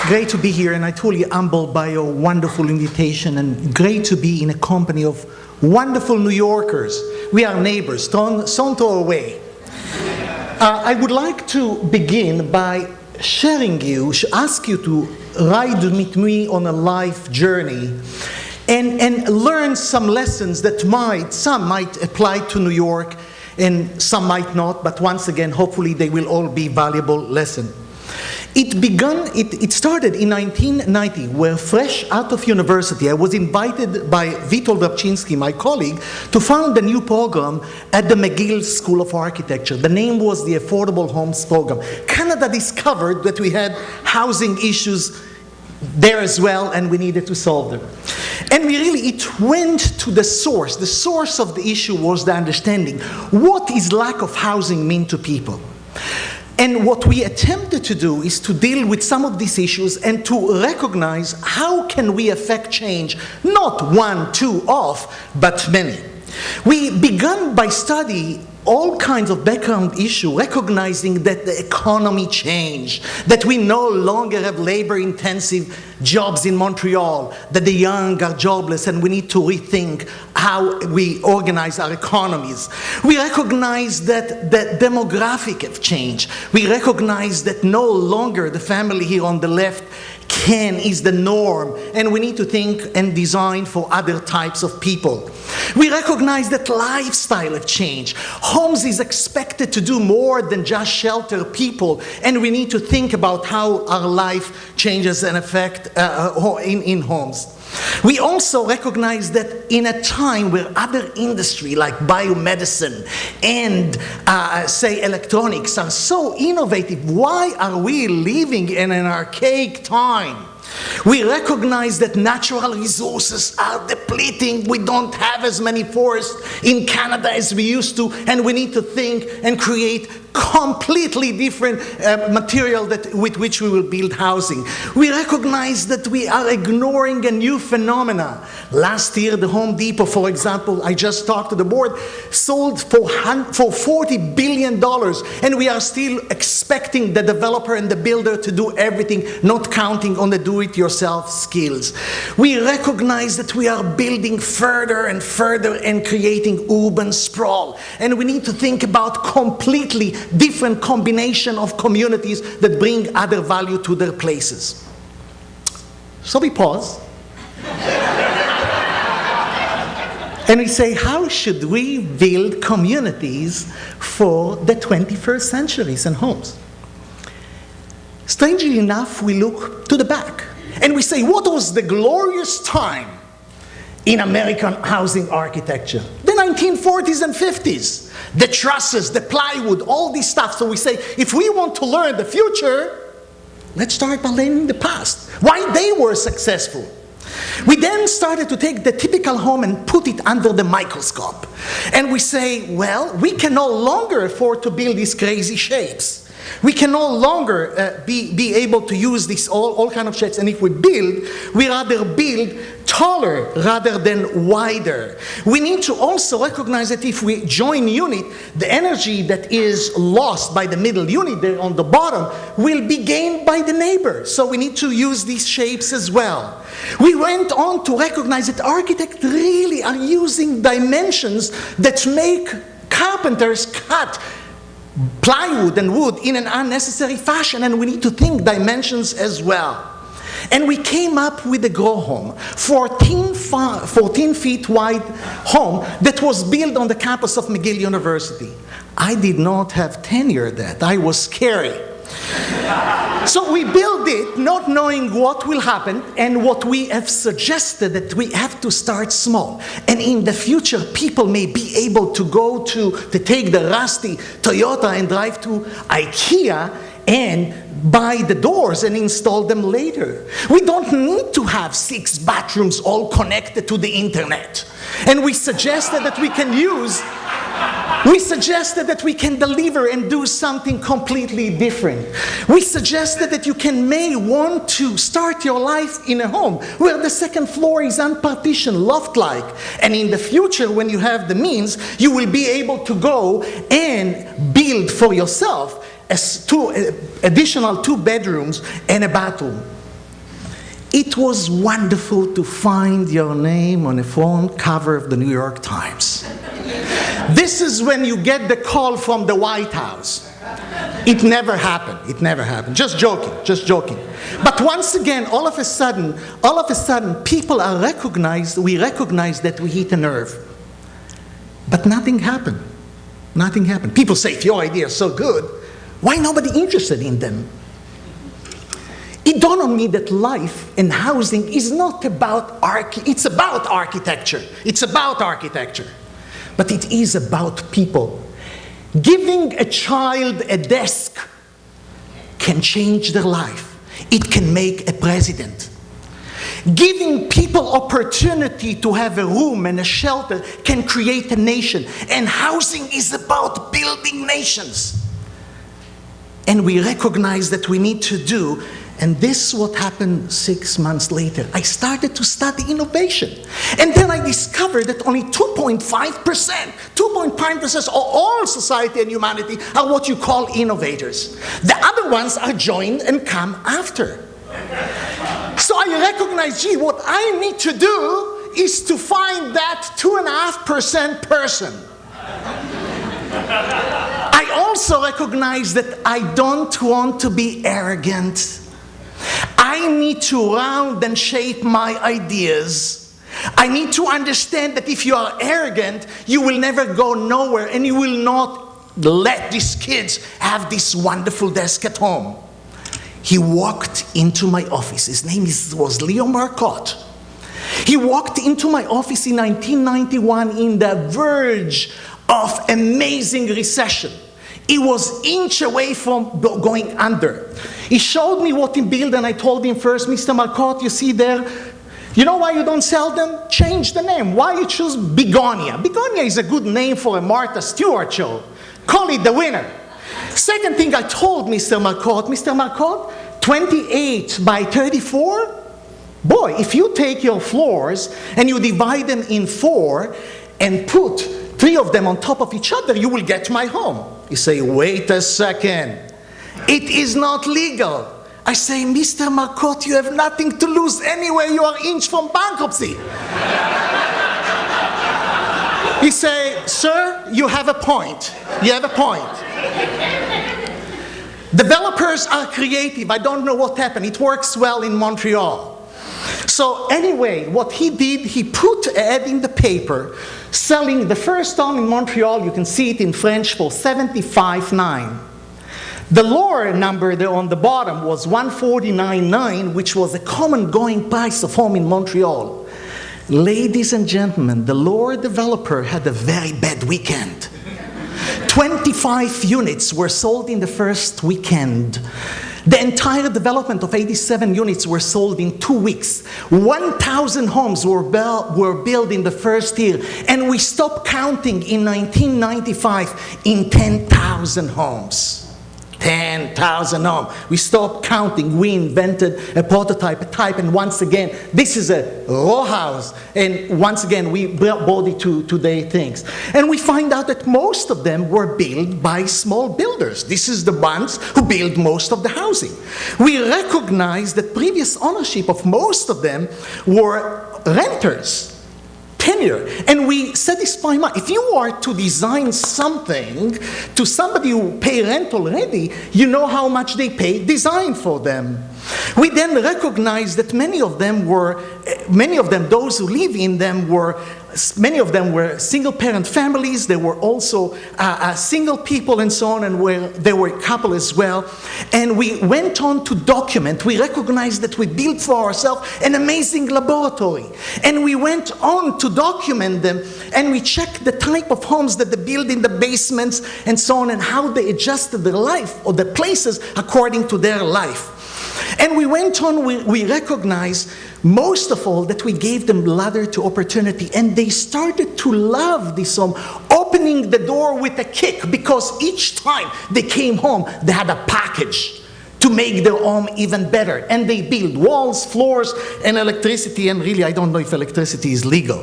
Great to be here, and I'm truly humbled by your wonderful invitation, and great to be in a company of wonderful New Yorkers. We are neighbors, don't throw away. I would like to begin by ask you to ride with me on a life journey and learn some lessons that some might apply to New York and some might not, but once again, hopefully they will all be valuable lessons. It started in 1990, where fresh out of university, I was invited by Witold Rabczynski, my colleague, to found a new program at the McGill School of Architecture. The name was the Affordable Homes Program. Canada discovered that we had housing issues there as well, and we needed to solve them. And it went to the source. The source of the issue was the understanding. What is lack of housing mean to people? And what we attempted to do is to deal with some of these issues and to recognize how can we affect change, not one, two off, but many. We began by studying all kinds of background issues, recognizing that the economy changed, that we no longer have labor-intensive jobs in Montreal, that the young are jobless, and we need to rethink how we organize our economies. We recognize that the demographic have changed. We recognize that no longer the family here on the left is the norm, and we need to think and design for other types of people. We recognize that lifestyle have changed. Homes is expected to do more than just shelter people, and we need to think about how our life changes and affect in homes. We also recognize that in a time where other industry like biomedicine and say electronics are so innovative, why are we living in an archaic time? We recognize that natural resources are depleting. We don't have as many forests in Canada as we used to, and we need to think and create completely different material with which we will build housing. We recognize that we are ignoring a new phenomena. Last year, the Home Depot, for example, I just talked to the board, sold for $40 billion, and we are still expecting the developer and the builder to do everything, not counting on the do-it-yourself skills. We recognize that we are building further and further and creating urban sprawl, and we need to think about completely different combination of communities that bring other value to their places. So we pause. And we say, how should we build communities for the 21st centuries and homes? Strangely enough, we look to the back. And we say, what was the glorious time in American housing architecture? The 1940s and 50s. The trusses, the plywood, all this stuff. So we say, if we want to learn the future, let's start by learning the past. Why they were successful. We then started to take the typical home and put it under the microscope. And we say, well, we can no longer afford to build these crazy shapes. We can no longer be able to use these all kind of shapes. And if we build, we rather build taller rather than wider. We need to also recognize that if we join unit, the energy that is lost by the middle unit there on the bottom will be gained by the neighbor. So we need to use these shapes as well. We went on to recognize that architects really are using dimensions that make carpenters cut plywood and wood in an unnecessary fashion, and we need to think dimensions as well. And we came up with a grow home, 14 feet wide home that was built on the campus of McGill University. I did not have tenure that. I was scary. So we built it not knowing what will happen, and what we have suggested that we have to start small. And in the future, people may be able to go to take the rusty Toyota and drive to IKEA and buy the doors and install them later. We don't need to have 6 bathrooms all connected to the internet. And we suggested that we can deliver and do something completely different. We suggested that you may want to start your life in a home where the second floor is unpartitioned, loft-like. And in the future, when you have the means, you will be able to go and build for yourself additional 2 bedrooms and a bathroom. it was wonderful to find your name on a front cover of the New York Times. This is when you get the call from the White House. It never happened. It never happened. Just joking, just joking. But once again, all of a sudden, people are recognized, we recognize that we hit a nerve. But nothing happened. Nothing happened. People say, if your idea is so good, why nobody interested in them? It dawned on me that life and housing is not about it's about architecture. It's about architecture. But it is about people. Giving a child a desk can change their life. It can make a president. Giving people opportunity to have a room and a shelter can create a nation. And housing is about building nations. And we recognize that we need to do. And this is what happened 6 months later. I started to study innovation. And then I discovered that only 2.5% of all society and humanity are what you call innovators. The other ones are joined and come after. So I recognized, gee, what I need to do is to find that 2.5% person. I also recognize that I don't want to be arrogant. I need to round and shape my ideas. I need to understand that if you are arrogant, you will never go nowhere, and you will not let these kids have this wonderful desk at home. He walked into my office. His name was Leo Marcotte. He walked into my office in 1991 in the verge of amazing recession. He was inch away from going under. He showed me what he built, and I told him first, Mr. Marcotte, you see there, you know why you don't sell them? Change the name. Why you choose Begonia? Begonia is a good name for a Martha Stewart show. Call it the winner. Second thing I told Mr. Marcotte, 28 by 34? Boy, if you take your floors and you divide them in 4 and put 3 of them on top of each other, you will get my home. You say, wait a second. It is not legal. I say, Mr. Marcotte, you have nothing to lose anyway. You are inch from bankruptcy. He say, sir, you have a point. You have a point. Developers are creative. I don't know what happened. It works well in Montreal. So anyway, what he did, he put an ad in the paper selling the first home in Montreal. You can see it in French for $75,900. The lower number there on the bottom was $149,900, which was a common going price of home in Montreal. Ladies and gentlemen, the lower developer had a very bad weekend. 25 units were sold in the first weekend. The entire development of 87 units were sold in 2 weeks. 1,000 homes were built in the first year. And we stopped counting in 1995 in 10,000 homes. 10,000 homes. We stopped counting. We invented a prototype, a type, and once again, this is a row house. And once again, we brought it to today things. And we find out that most of them were built by small builders. This is the ones who build most of the housing. We recognize that previous ownership of most of them were renters. Tenure, and we satisfy money. If you are to design something to somebody who pay rent already, you know how much they pay design for them. We then recognize that many of them, those who live in them many of them were single-parent families. There were also single people and so on, and there were a couple as well. And we went on to document. We recognized that we built for ourselves an amazing laboratory. And we went on to document them, and we checked the type of homes that they build in the basements and so on, and how they adjusted their life or the places according to their life. And we went on, we recognized most of all that we gave them ladder to opportunity, and they started to love this home, opening the door with a kick, because each time they came home, they had a package to make their home even better. And they build walls, floors, and electricity, and really I don't know if electricity is legal.